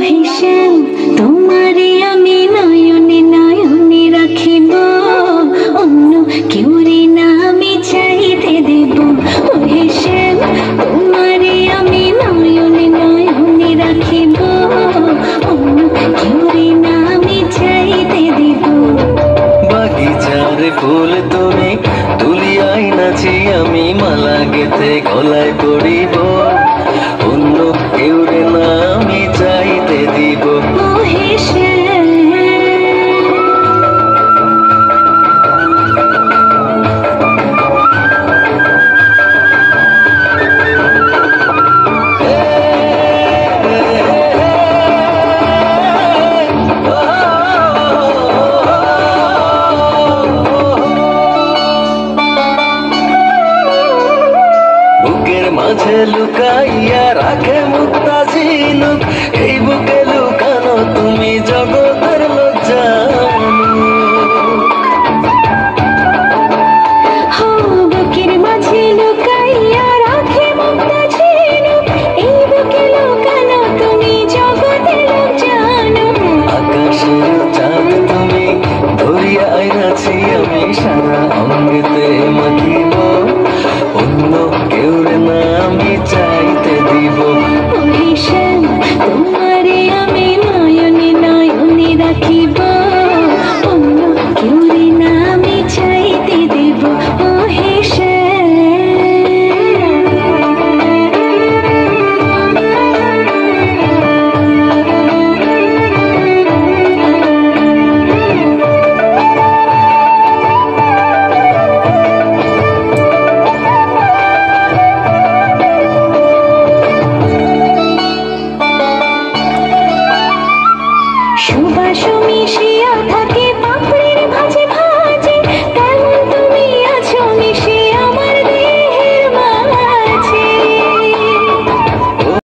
হে শ্যাম তোমারে আমি নয়নে নয়নে রাখিব, অন্য কেউরে না আমি চাইতে দেব। ও হে শ্যাম তোমারে আমি নয়নে নয়নে রাখিব, অন্য কেউরে না আমি চাইতে দেব। বাগিচার ফুল তুমি তুলিয়াই নাচি আমি মালা গেথে গলায় পড়িব।